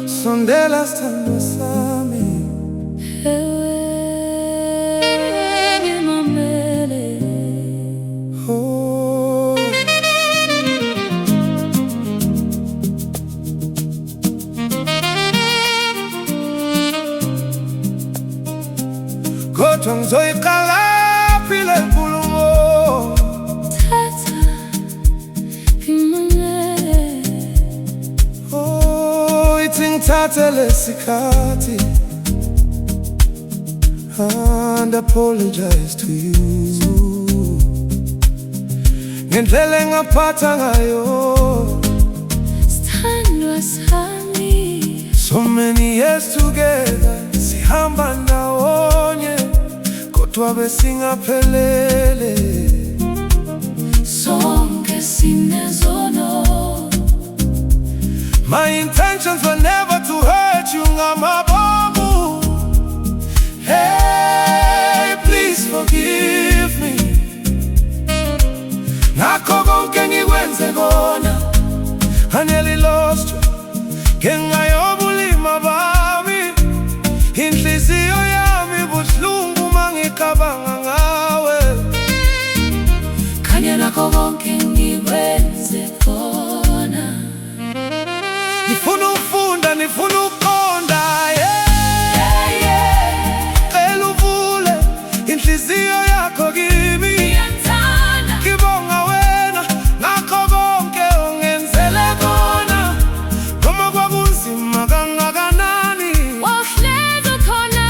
Sondela stando sami oh. Kodwa ngizoyiqalaphi le nkulumo thatha imangele oh, ithi ngithathe lesikhathi and apologize to you ngendlela engaphatha ngayo sithandwa sami. so many years together sihamba ndawonye kodwa besingaphelele Sonke sinezono. My intentions were never to hurt you ngamabomu. Hey, please forgive me. Ngakho konke ngikwenze kona I nearly lost you ngenxa yobulima bami. Inhliziyo yami buhlungu mangicabanga ngawe. Kanye nakho konke ngikwenze khona. Nifuna ukufunda, nifuna ukuqonda, cela uvule inhliziyo yakho kimi. Ngiyandana Ngibonga wena ngakho konke ongenzele kona, noma kwakunzima kangakanani. wahlezi khona.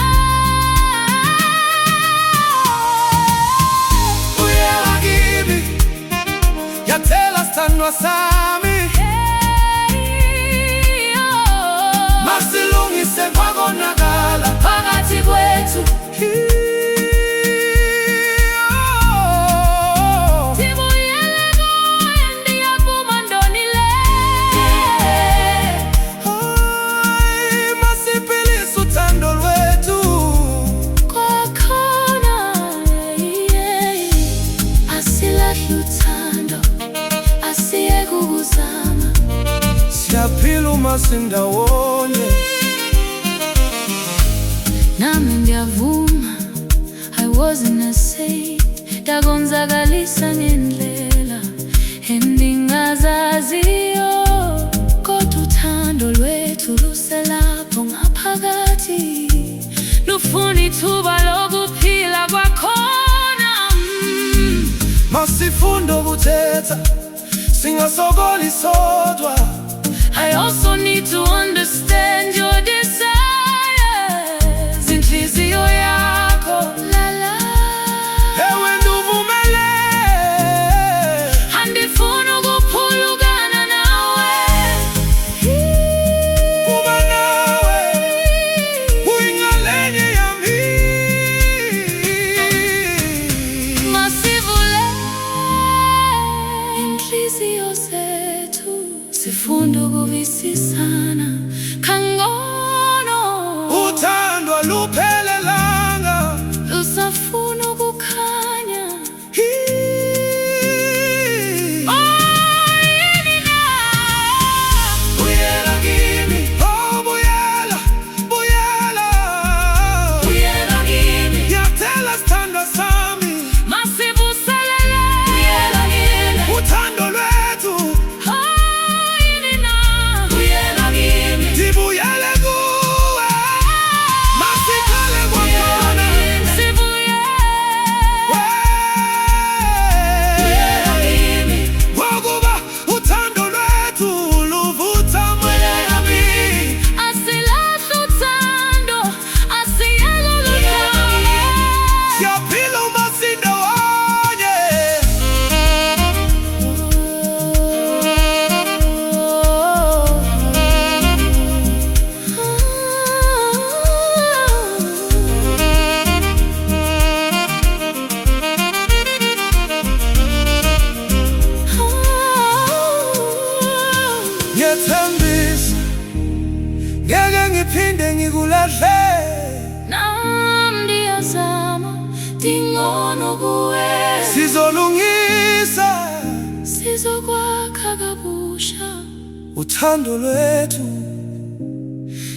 Uyela kimi, yathela sithandwa sami. Masilungise kwakonakala Phakathi kwethu sibuyele kuwe, ndiyavuma ndonile. Hayi, masiphilise uthando lwethu. Kwakhona asilahli uthando, asiyeke ukuzama. Siyaphila uma sindawonye. Nami ngiyavuma I wasn't a saint, ndakonzakalisa ngendlela endingazaziyo. Kodwa uthando lwethu luselapho ngaphakathi, lufuna ithuba lokuphila kwakhona. Masifunde ukuthetha singasokoli sodwa. I also need to understand your desires. Inhliziyo yakho lala, Ewe nduvumele andifuna ukuphulukana nawe. kuba nawe uyinxalenye yami. Masivule inhliziyo zethu, sifunde ukuvisisana kangcono. Uthandwa luphelelanga. Lusafuna ukukhanya. Buyela kimi, oh buyela, buyela. Buyela kimi, Yathela sithandwa sami. masivuselele. Buyela kimi, Uthando lwethu buyela kimi, ndibuyele kuwe. Masikhale kwakhona. sibuye. Buyela kimi, ngokuba uthando lwethu luvutha moya yami. Asilahli uthando, asiyeke uludlame. Siyaphila uma sindawonye. Ngiyethembisa ngeke ngiphinde ngikulahle. ono guwe sizolungisa sizokwakha kabusha uthando lwethu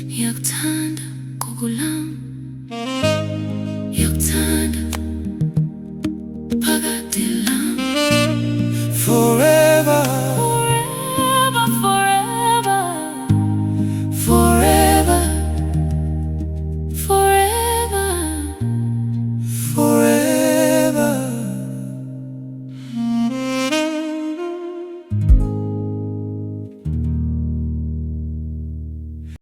ngiyakuthanda gogo lami ngiyakuthanda phakade lami forever